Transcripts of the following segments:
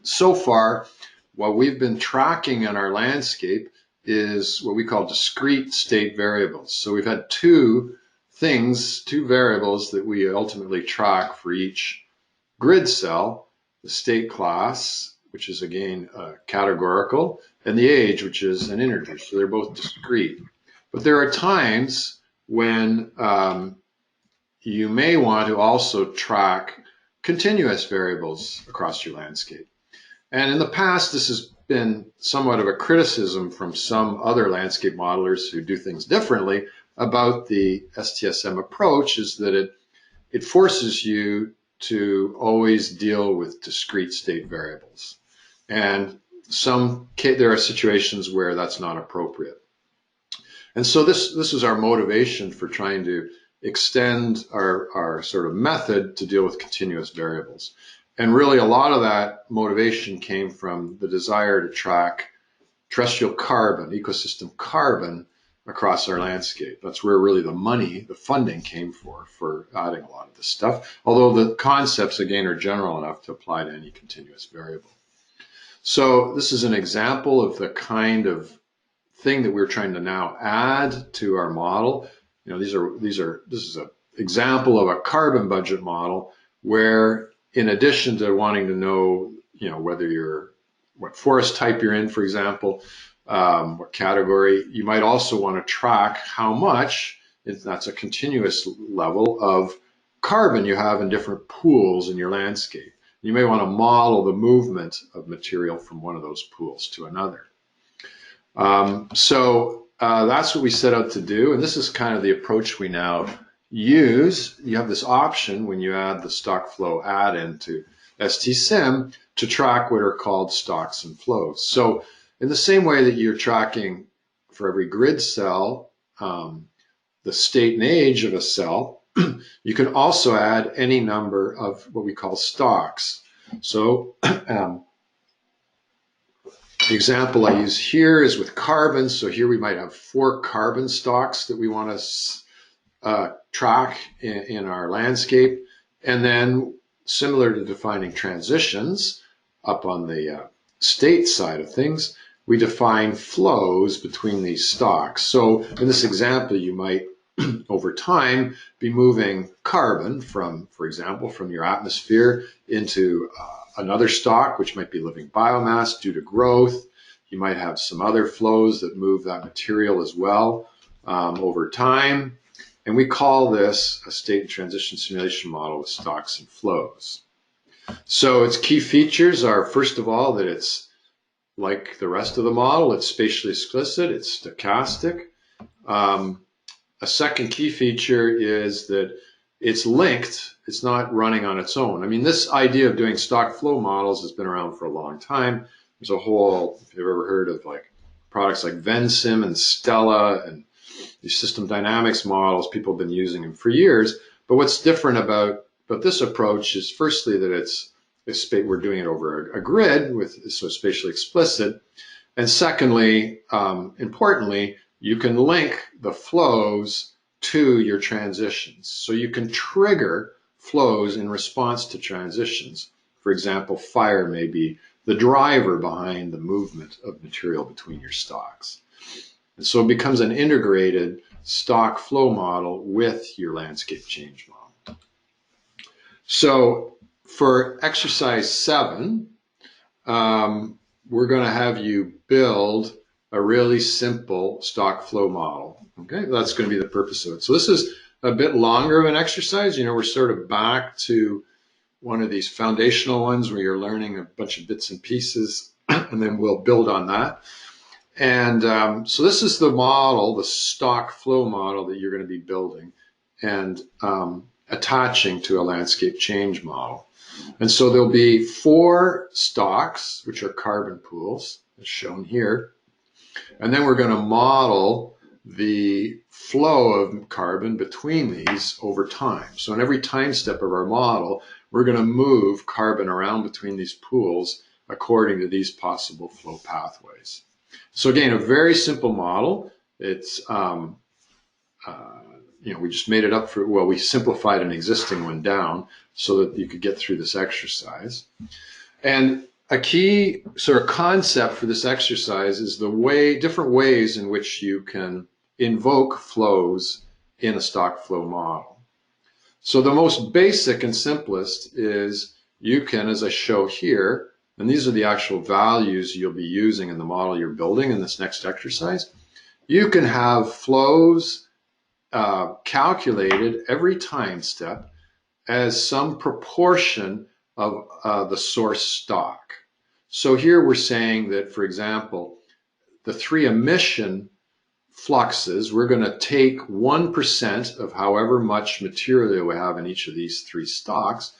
so far, what we've been tracking in our landscape is what we call discrete state variables. So we've had two variables that we ultimately track for each grid cell: the state class, which is again categorical, and the age, which is an integer. So they're both discrete. But there are times when you may want to also track continuous variables across your landscape. And in the past, this has been somewhat of a criticism from some other landscape modelers who do things differently about the STSM approach, is that it forces you to always deal with discrete state variables. And there are situations where that's not appropriate. And so this is our motivation for trying to extend our sort of method to deal with continuous variables. And really a lot of that motivation came from the desire to track terrestrial carbon, ecosystem carbon, across our landscape. That's where really the funding came for adding a lot of this stuff, although the concepts, again, are general enough to apply to any continuous variable. So this is an example of the kind of thing that we're trying to now add to our model. You know, this is an example of a carbon budget model where, in addition to wanting to know, you know, what forest type you're in, for example, what category, you might also want to track how much, if that's a continuous level, of carbon you have in different pools in your landscape. You may want to model the movement of material from one of those pools to another. So that's what we set out to do, and this is kind of the approach we now use. You have this option when you add the stock flow add-in to STSim to track what are called stocks and flows. So in the same way that you're tracking for every grid cell the state and age of a cell, you can also add any number of what we call stocks. So the example I use here is with carbon. So here we might have 4 carbon stocks that we want to track in our landscape. And then, similar to defining transitions up on the state side of things, we define flows between these stocks. So in this example, you might over time be moving carbon from, for example, from your atmosphere into another stock, which might be living biomass due to growth. You might have some other flows that move that material as well over time. And we call this a state and transition simulation model with stocks and flows. So its key features are, first of all, that it's like the rest of the model. It's spatially explicit, it's stochastic. A second key feature is that it's linked, it's not running on its own. I mean, this idea of doing stock flow models has been around for a long time. There's a whole, if you've ever heard of like products like VenSim and Stella and these system dynamics models, people have been using them for years. But what's different about this approach is, firstly, that we're doing it over a grid, so spatially explicit. And secondly, importantly, you can link the flows to your transitions. So you can trigger flows in response to transitions. For example, fire may be the driver behind the movement of material between your stocks. And so it becomes an integrated stock flow model with your landscape change model. So for exercise 7, we're going to have you build a really simple stock flow model. Okay, that's going to be the purpose of it. So this is a bit longer of an exercise. You know, we're sort of back to one of these foundational ones where you're learning a bunch of bits and pieces, and then we'll build on that. And so this is the model, the stock flow model that you're going to be building and attaching to a landscape change model. And so there'll be 4 stocks, which are carbon pools, as shown here. And then we're going to model the flow of carbon between these over time. So in every time step of our model, we're going to move carbon around between these pools according to these possible flow pathways. So again, a very simple model. It's, you know, we just made it up for, well, we simplified an existing one down so that you could get through this exercise. And A key sort of concept for this exercise is different ways in which you can invoke flows in a stock flow model. So the most basic and simplest is you can, as I show here, and these are the actual values you'll be using in the model you're building in this next exercise, you can have flows calculated every time step as some proportion of the source stock. So here we're saying that, for example, the 3 emission fluxes, we're going to take 1% of however much material we have in each of these 3 stocks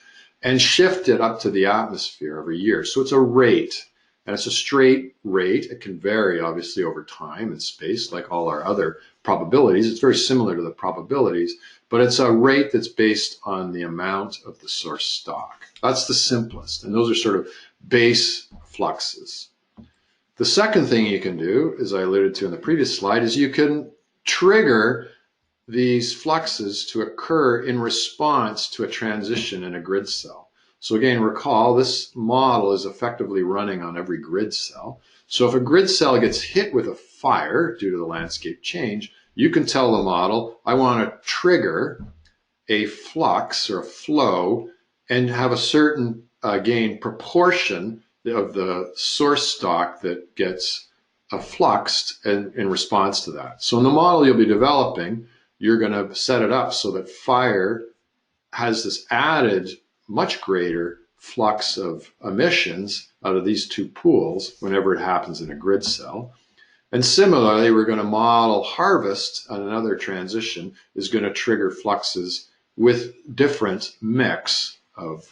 and shift it up to the atmosphere every year. So it's a rate, and it's a straight rate. It can vary, obviously, over time and space, like all our other probabilities. It's very similar to the probabilities, but it's a rate that's based on the amount of the source stock. That's the simplest, and those are sort of base fluxes. The second thing you can do, as I alluded to in the previous slide, is you can trigger these fluxes to occur in response to a transition in a grid cell. So again, recall this model is effectively running on every grid cell. So if a grid cell gets hit with a fire due to the landscape change, you can tell the model, I want to trigger a flux or a flow and have a certain, again, proportion of the source stock that gets fluxed in response to that. So in the model you'll be developing, you're going to set it up so that fire has this added, much greater flux of emissions out of these 2 pools whenever it happens in a grid cell. And similarly, we're going to model harvest on another transition is going to trigger fluxes with different mix of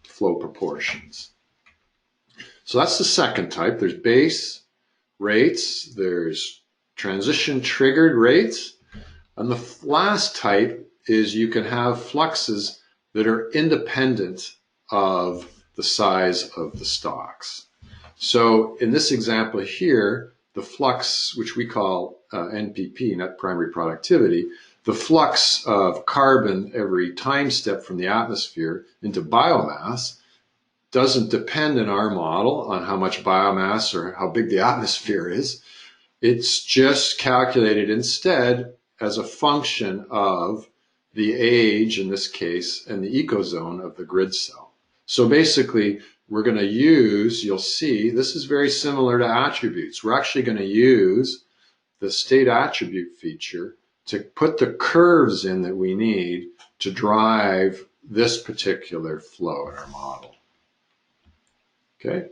flow proportions. So that's the second type. There's base rates, there's transition triggered rates, and the last type is you can have fluxes that are independent of the size of the stocks. So in this example here, the flux, which we call NPP, net primary productivity, the flux of carbon every time step from the atmosphere into biomass doesn't depend in our model on how much biomass or how big the atmosphere is. It's just calculated instead as a function of the age, in this case, and the ecozone of the grid cell. So basically, we're going to use, you'll see, this is very similar to attributes. We're actually going to use the state attribute feature to put the curves in that we need to drive this particular flow in our model. Okay.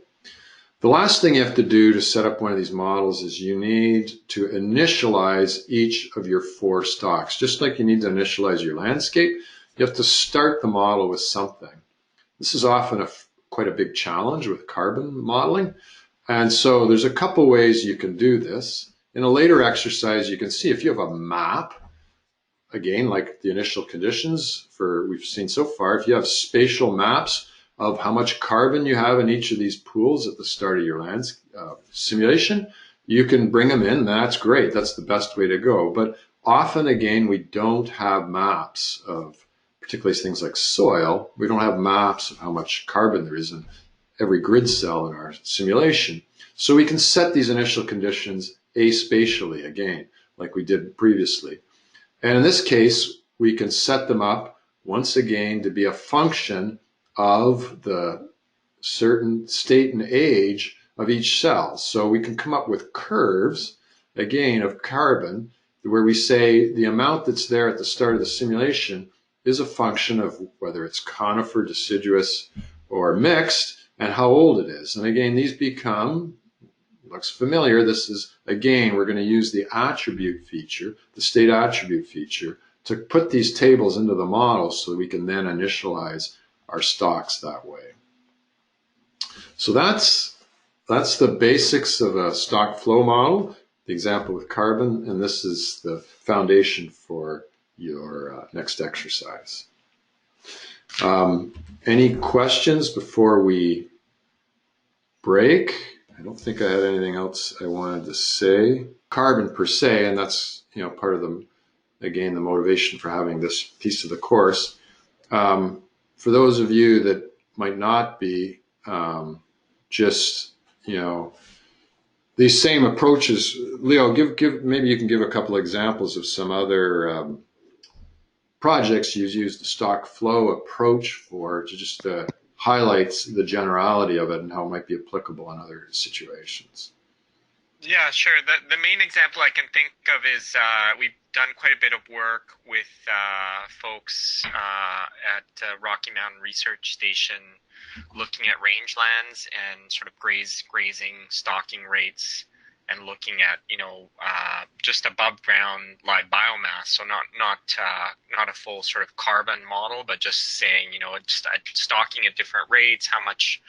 The last thing you have to do to set up one of these models is you need to initialize each of your 4 stocks. Just like you need to initialize your landscape, you have to start the model with something. This is often quite a big challenge with carbon modeling. And so there's a couple ways you can do this. In a later exercise, you can see if you have a map, again, like the initial conditions we've seen so far, if you have spatial maps of how much carbon you have in each of these pools at the start of your simulation, you can bring them in. That's great. That's the best way to go. But often, again, we don't have maps of, particularly things like soil, we don't have maps of how much carbon there is in every grid cell in our simulation. So we can set these initial conditions aspatially, again, like we did previously. And in this case, we can set them up, once again, to be a function of the certain state and age of each cell. So we can come up with curves, again, of carbon, where we say the amount that's there at the start of the simulation is a function of whether it's conifer, deciduous, or mixed, and how old it is. And again, these become, looks familiar, this is, again, we're going to use the attribute feature, the state attribute feature, to put these tables into the model so that we can then initialize our stocks that way. So that's the basics of a stock flow model, the example with carbon, and this is the foundation for your next exercise. Any questions before we break? I don't think I had anything else I wanted to say. Carbon per se, and that's part of the motivation for having this piece of the course. For those of you that might not be just, these same approaches. Leo, maybe you can give a couple examples of some other projects you've used the stock flow approach for, to just highlight the generality of it and how it might be applicable in other situations. Yeah, sure. The main example I can think of is we've done quite a bit of work with folks at Rocky Mountain Research Station looking at rangelands and sort of grazing stalking rates, and looking at just above ground live biomass. So not a full sort of carbon model, but just saying just stalking at different rates, how much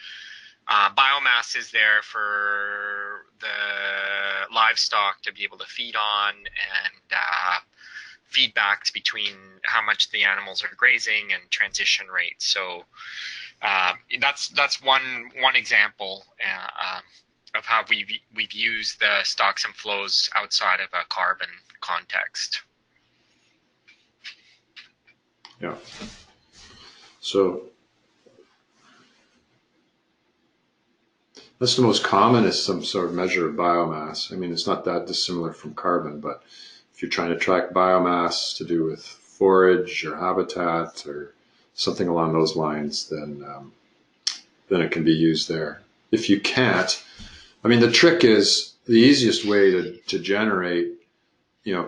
biomass is there for the livestock to be able to feed on, and feedbacks between how much the animals are grazing and transition rates. So that's one example of how we've used the stocks and flows outside of a carbon context. Yeah. So that's the most common, is some sort of measure of biomass. I mean, it's not that dissimilar from carbon, but if you're trying to track biomass to do with forage or habitat or something along those lines, then it can be used there. If you can't, I mean, the trick is, the easiest way to generate,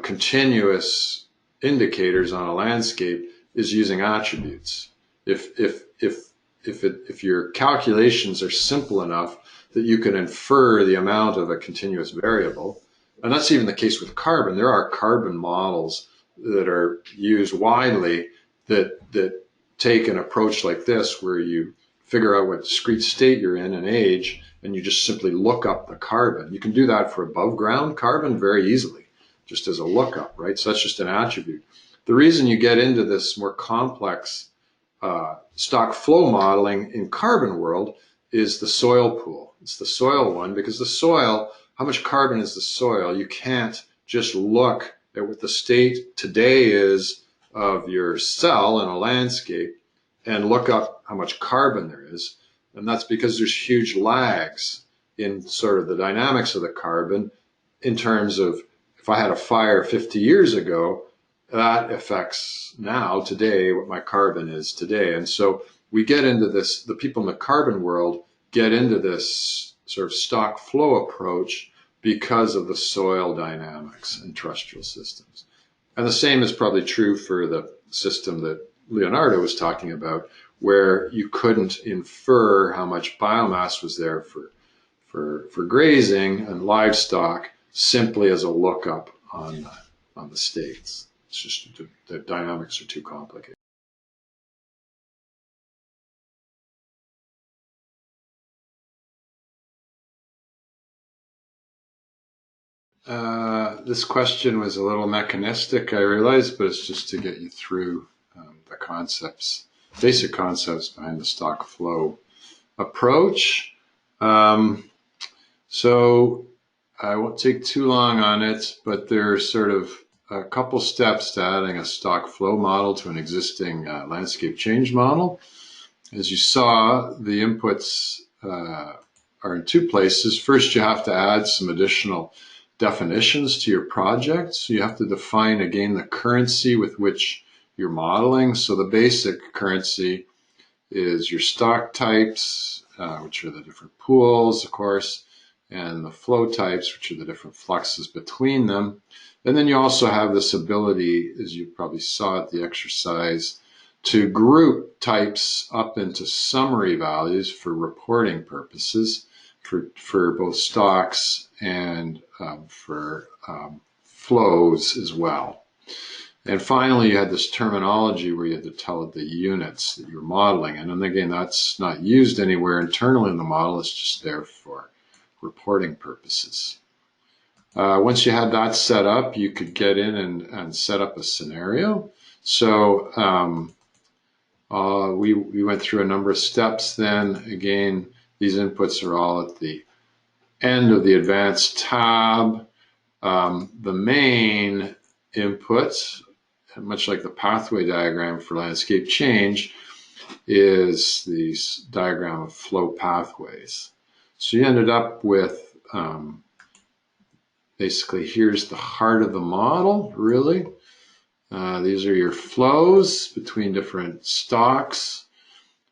continuous indicators on a landscape is using attributes. If your calculations are simple enough that you can infer the amount of a continuous variable, and that's even the case with carbon. There are carbon models that are used widely that take an approach like this, where you figure out what discrete state you're in and age, and you just simply look up the carbon. You can do that for above ground carbon very easily, just as a lookup, right? So that's just an attribute. The reason you get into this more complex stock flow modeling in carbon world is the soil pool. It's the soil one, because the soil, how much carbon is the soil? You can't just look at what the state today is of your cell in a landscape and look up how much carbon there is. And that's because there's huge lags in sort of the dynamics of the carbon, in terms of, if I had a fire 50 years ago, that affects now, today, what my carbon is today. And so we get into this, the people in the carbon world get into this sort of stock flow approach because of the soil dynamics in terrestrial systems. And the same is probably true for the system that Leonardo was talking about, where you couldn't infer how much biomass was there for grazing and livestock simply as a lookup on the states. It's just the dynamics are too complicated. This question was a little mechanistic, I realize, but it's just to get you through the concepts, basic concepts behind the stock flow approach. So I won't take too long on it, but there's sort of a couple steps to adding a stock flow model to an existing landscape change model. As you saw, the inputs are in two places. First, you have to add some additional definitions to your project. So you have to define, again, the currency with which you're modeling. So the basic currency is your stock types, which are the different pools, of course, and the flow types, which are the different fluxes between them. And then you also have this ability, as you probably saw at the exercise, to group types up into summary values for reporting purposes, for both stocks and for flows as well. And finally, you had this terminology where you had to tell it the units that you're modeling in. And again, that's not used anywhere internally in the model. It's just there for reporting purposes. Once you had that set up, you could get in and set up a scenario. So we went through a number of steps then. Again, these inputs are all at the end of the advanced tab. The main inputs, much like the pathway diagram for landscape change, is the diagram of flow pathways. So you ended up with basically here's the heart of the model, really. These are your flows between different stocks.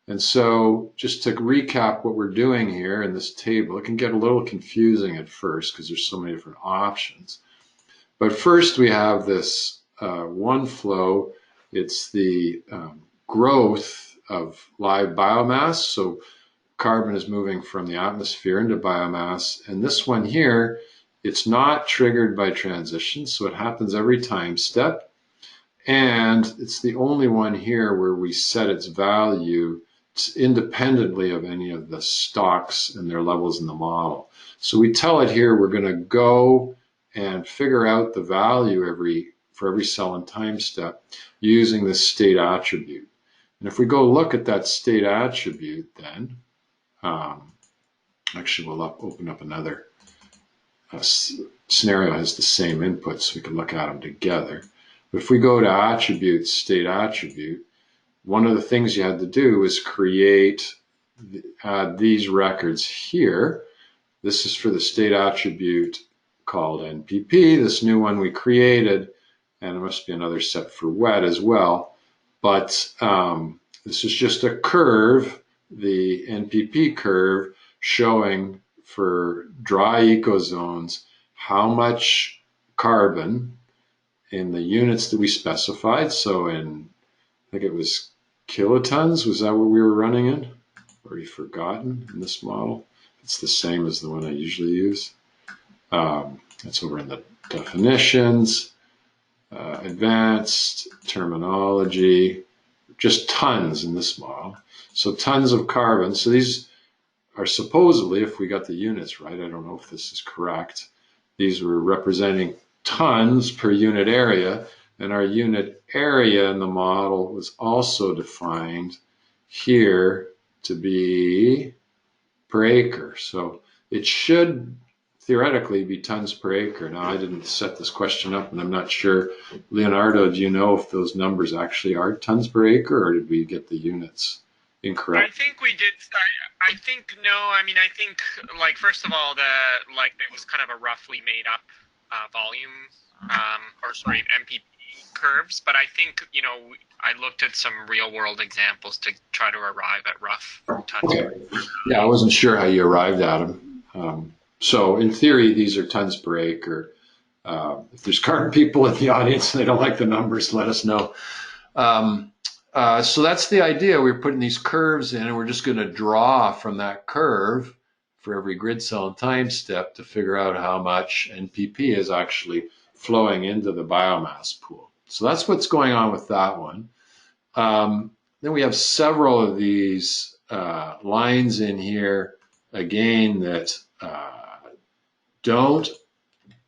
And so just to recap what we're doing here in this table, it can get a little confusing at first because there's so many different options. But first we have this one flow. It's the growth of live biomass. So carbon is moving from the atmosphere into biomass. And this one here, it's not triggered by transition. So it happens every time step. And it's the only one here where we set its value independently of any of the stocks and their levels in the model. So we tell it here we're going to go and figure out the value for every cell and time step using this state attribute. And if we go look at that state attribute, then actually we'll open up another scenario that has the same input so we can look at them together. But if we go to attribute, state attribute, one of the things you had to do is create these records here. This is for the state attribute called NPP, this new one we created, and there must be another set for wet as well. But this is just a curve, the NPP curve, showing for dry ecozones how much carbon in the units that we specified. So in, I think it was kilotons, was that what we were running in? Already forgotten in this model. It's the same as the one I usually use. That's over in the definitions, advanced terminology, just tons in this model. So tons of carbon. So these are supposedly, if we got the units right, I don't know if this is correct, these were representing tons per unit area, and our unit area in the model was also defined here to be per acre. So it should theoretically be tons per acre. Now, I didn't set this question up, and I'm not sure. Leonardo, do you know if those numbers actually are tons per acre, or did we get the units incorrect? I think we did. I think no. I mean, I think like first of all, it was kind of a roughly made up volume, or sorry, MPP curves. But I think I looked at some real world examples to try to arrive at rough tons. Okay. Yeah, I wasn't sure how you arrived at them. So in theory, these are tons per acre. If there's current people in the audience and they don't like the numbers, let us know. So that's the idea. We're putting these curves in, and we're just going to draw from that curve for every grid cell and time step to figure out how much NPP is actually flowing into the biomass pool. So that's what's going on with that one. Then we have several of these lines in here, again, that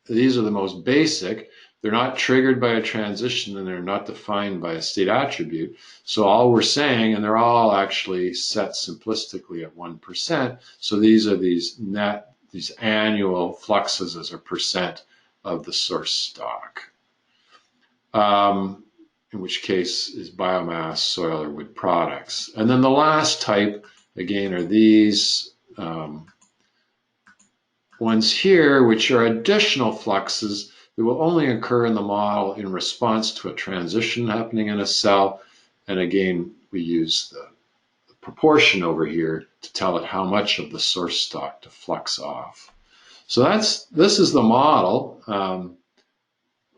these are the most basic. They're not triggered by a transition, and they're not defined by a state attribute. So all we're saying, and they're all actually set simplistically at 1%. So these are these annual fluxes as a percent of the source stock, in which case is biomass, soil, or wood products. And then the last type, again, are these ones here, which are additional fluxes that will only occur in the model in response to a transition happening in a cell. And again, we use the proportion over here to tell it how much of the source stock to flux off. So this is the model.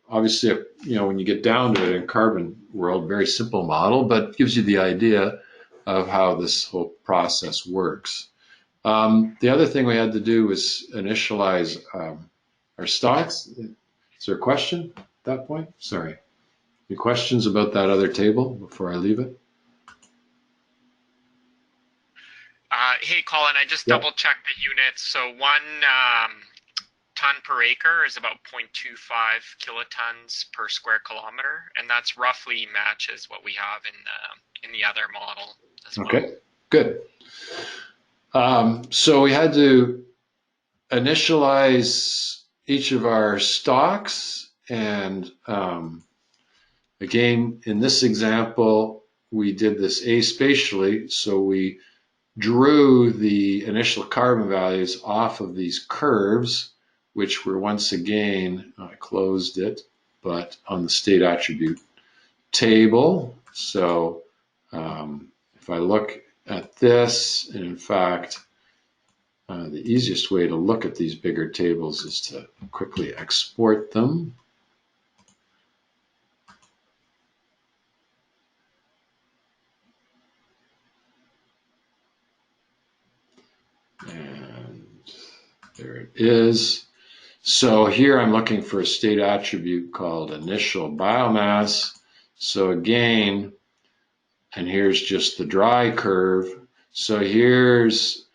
Obviously, when you get down to it in carbon world, very simple model, but gives you the idea of how this whole process works. The other thing we had to do was initialize our stocks. Is there a question at that point? Sorry. Any questions about that other table before I leave it? Hey, Colin, I just double checked the units. So 1 ton per acre is about 0.25 kilotons per square kilometer, and that's roughly matches what we have in the other model as well. Okay, good. So we had to initialize each of our stocks, and again, in this example, we did this aspatially. So we drew the initial carbon values off of these curves, which were once again, I closed it, but on the state attribute table. So if I look at this, and in fact, the easiest way to look at these bigger tables is to quickly export them. And there it is. So here I'm looking for a state attribute called initial biomass. So again, and here's just the dry curve. So here's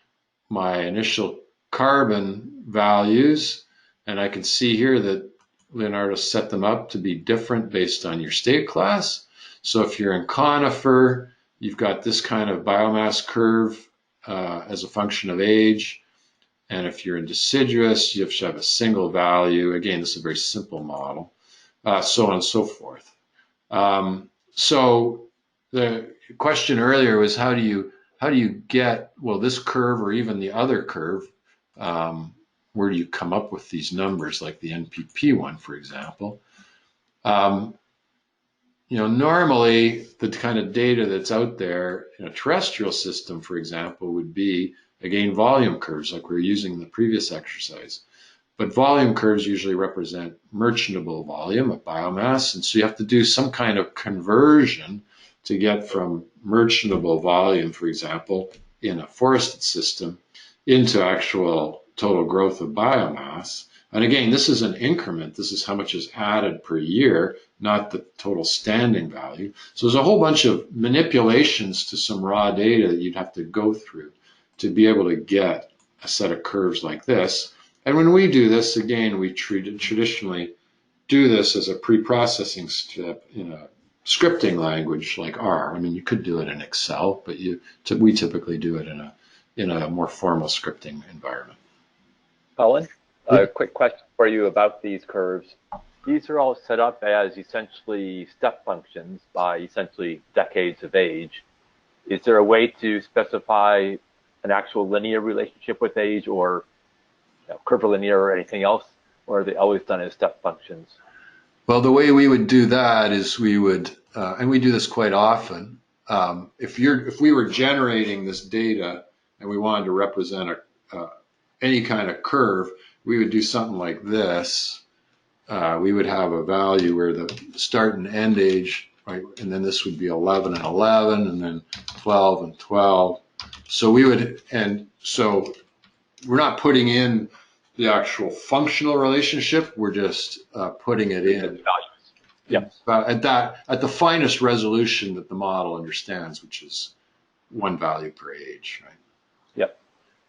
my initial carbon values, and I can see here that Leonardo set them up to be different based on your state class. So if you're in conifer, you've got this kind of biomass curve as a function of age. And if you're in deciduous, you have to have a single value. Again, this is a very simple model, so on and so forth. So the question earlier was how do you get, well, this curve or even the other curve, where do you come up with these numbers like the NPP one, for example? Normally the kind of data that's out there in a terrestrial system, for example, would be, again, volume curves like we were using in the previous exercise. But volume curves usually represent merchantable volume of biomass. And so you have to do some kind of conversion to get from merchantable volume, for example, in a forested system into actual total growth of biomass. And again, this is an increment. This is how much is added per year, not the total standing value. So there's a whole bunch of manipulations to some raw data that you'd have to go through to be able to get a set of curves like this. And when we do this, again, we traditionally do this as a pre-processing step in a scripting language like R. I mean, you could do it in Excel, but we typically do it in a more formal scripting environment. Colin, a quick question for you about these curves. These are all set up as essentially step functions by essentially decades of age. Is there a way to specify an actual linear relationship with age, or curvilinear or anything else, or are they always done as step functions? Well, the way we would do that is we would, and we do this quite often, if we were generating this data and we wanted to represent any kind of curve, we would do something like this. We would have a value where the start and end age, right, and then this would be 11 and 11, and then 12 and 12. So so we're not putting in the actual functional relationship. We're just putting it in. Yep. At the finest resolution that the model understands, which is one value per age, right? Yep.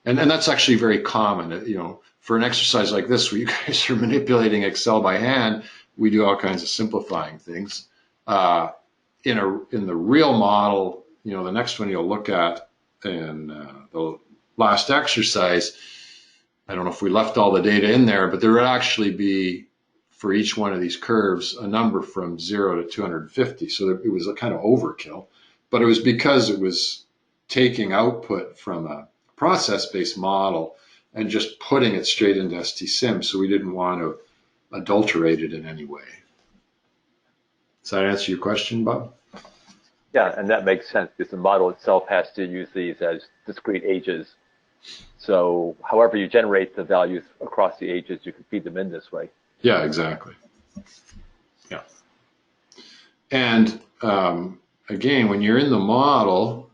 And that's actually very common. For an exercise like this, where you guys are manipulating Excel by hand, we do all kinds of simplifying things. In the real model, the next one you'll look at in the last exercise, I don't know if we left all the data in there, but there would actually be, for each one of these curves, a number from 0 to 250. So it was a kind of overkill, but it was because it was taking output from a process-based model and just putting it straight into STSIM. So we didn't want to adulterate it in any way. Does that answer your question, Bob? Yeah, and that makes sense because the model itself has to use these as discrete ages. So however you generate the values across the ages, you can feed them in this way. Yeah, exactly. Yeah. And again, when you're in the model,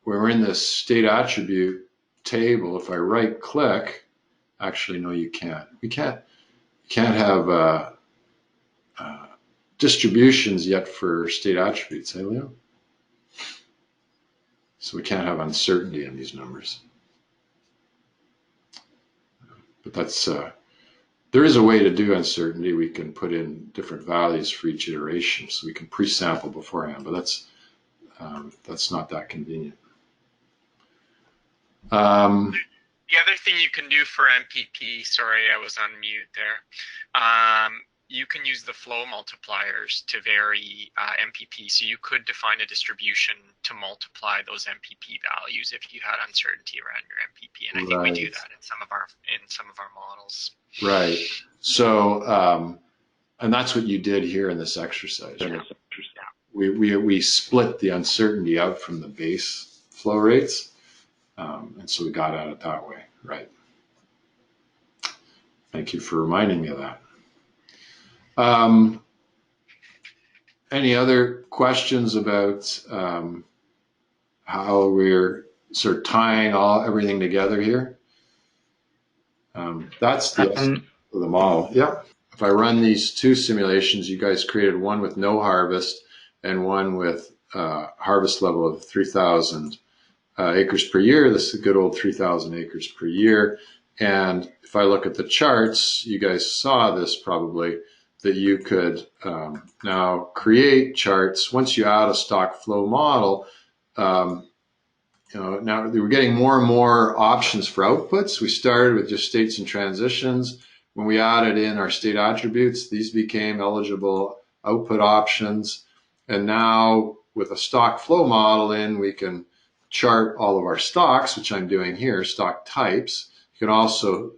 when we're in this state attribute table, if I right click, actually, no, you can't. You can't have distributions yet for state attributes, eh, Leo? So we can't have uncertainty in these numbers. But that's, there is a way to do uncertainty. We can put in different values for each iteration, so we can pre-sample beforehand, but that's not that convenient. The other thing you can do for MPP, sorry, I was on mute there, you can use the flow multipliers to vary MPP. So you could define a distribution to multiply those MPP values if you had uncertainty around your MPP. And I think we do that in some of our models. Right. So, and that's what you did here in this exercise. Yeah. We split the uncertainty out from the base flow rates, and so we got at it that way. Right. Thank you for reminding me of that. Any other questions about how we're sort of tying everything together here? That's the model. Yeah. If I run these two simulations, you guys created one with no harvest and one with harvest level of 3,000 acres per year. This is a good old 3,000 acres per year. And if I look at the charts, you guys saw this probably, that you could now create charts. Once you add a stock flow model, now we're getting more and more options for outputs. We started with just states and transitions. When we added in our state attributes, these became eligible output options. And now with a stock flow model in, we can chart all of our stocks, which I'm doing here, stock types. You can also,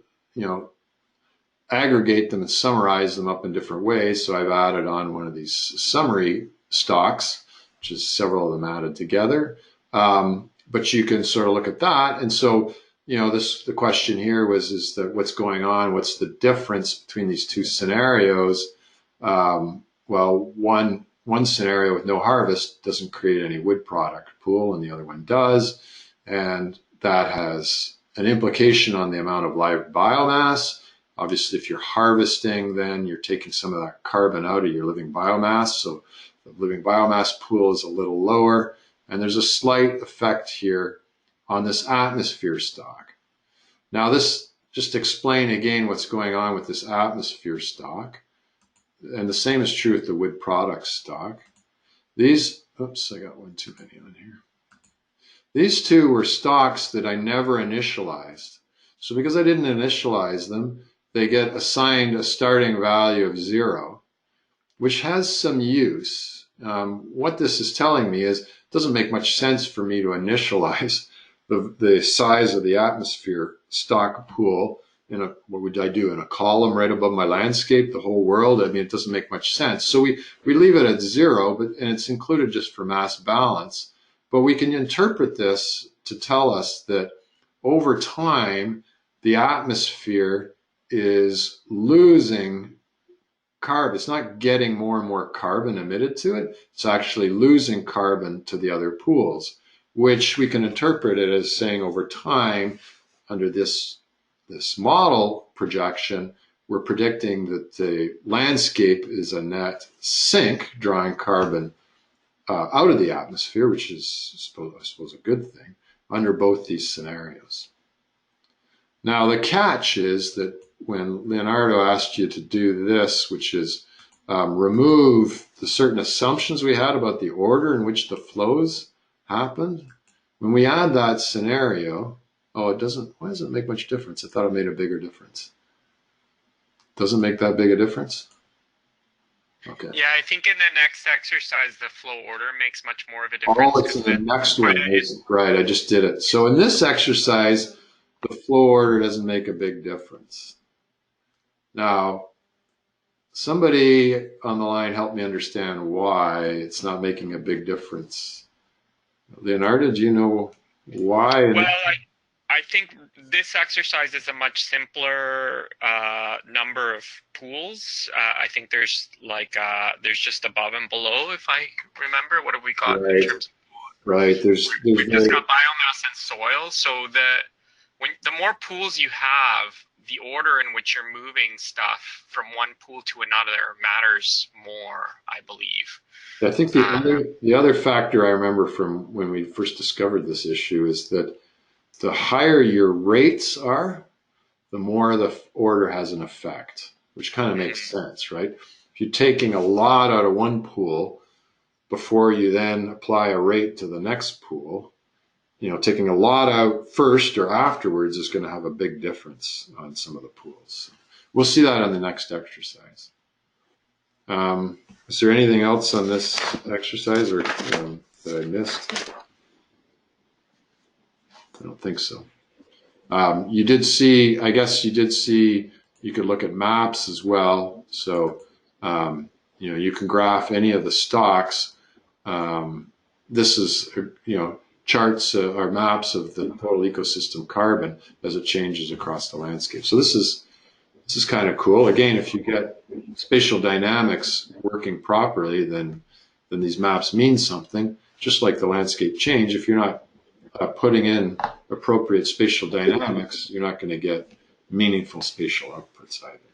aggregate them and summarize them up in different ways. So I've added on one of these summary stocks, which is several of them added together. But you can sort of look at that. And so, the question here is that what's going on? What's the difference between these two scenarios? Well, one scenario with no harvest doesn't create any wood product pool, and the other one does. And that has an implication on the amount of live biomass. Obviously, if you're harvesting, then you're taking some of that carbon out of your living biomass. So the living biomass pool is a little lower. And there's a slight effect here on this atmosphere stock. Now, this just explain again what's going on with this atmosphere stock. And the same is true with the wood product stock. These, oops, I got one too many on here. These two were stocks that I never initialized. So because I didn't initialize them, they get assigned a starting value of 0, which has some use. What this is telling me is it doesn't make much sense for me to initialize the size of the atmosphere stock pool what would I do, in a column right above my landscape, the whole world? I mean, it doesn't make much sense. So we leave it at 0, and it's included just for mass balance. But we can interpret this to tell us that over time, the atmosphere is losing carbon. It's not getting more and more carbon emitted to it. It's actually losing carbon to the other pools, which we can interpret it as saying over time, under this model projection, we're predicting that the landscape is a net sink, drawing carbon out of the atmosphere, which is, I suppose, a good thing under both these scenarios. Now, the catch is that when Leonardo asked you to do this, which is remove the certain assumptions we had about the order in which the flows happened, when we add that scenario, why doesn't it make much difference? I thought it made a bigger difference. Doesn't make that big a difference? Okay. Yeah, I think in the next exercise, the flow order makes much more of a difference. Oh, it's in the next one. Right, I just did it. So in this exercise, the flow order doesn't make a big difference. Now, somebody on the line help me understand why it's not making a big difference. Leonardo, do you know why? Well, I think this exercise is a much simpler number of pools. I think there's there's just above and below, if I remember. What have we got in terms of pools? Right. We've just got biomass and soil. So the more pools you have, the order in which you're moving stuff from one pool to another matters more, I believe. I think the other factor I remember from when we first discovered this issue is that the higher your rates are, the more the order has an effect, which kind of makes sense, right? If you're taking a lot out of one pool before you then apply a rate to the next pool, taking a lot out first or afterwards is going to have a big difference on some of the pools. We'll see that on the next exercise. Is there anything else on this exercise or that I missed? I don't think so. You did see, I guess you did see, you could look at maps as well. So, you can graph any of the stocks. This is, charts or maps of the total ecosystem carbon as it changes across the landscape. So this is kind of cool. Again, if you get spatial dynamics working properly, then these maps mean something. Just like the landscape change, if you're not putting in appropriate spatial dynamics, you're not going to get meaningful spatial outputs either.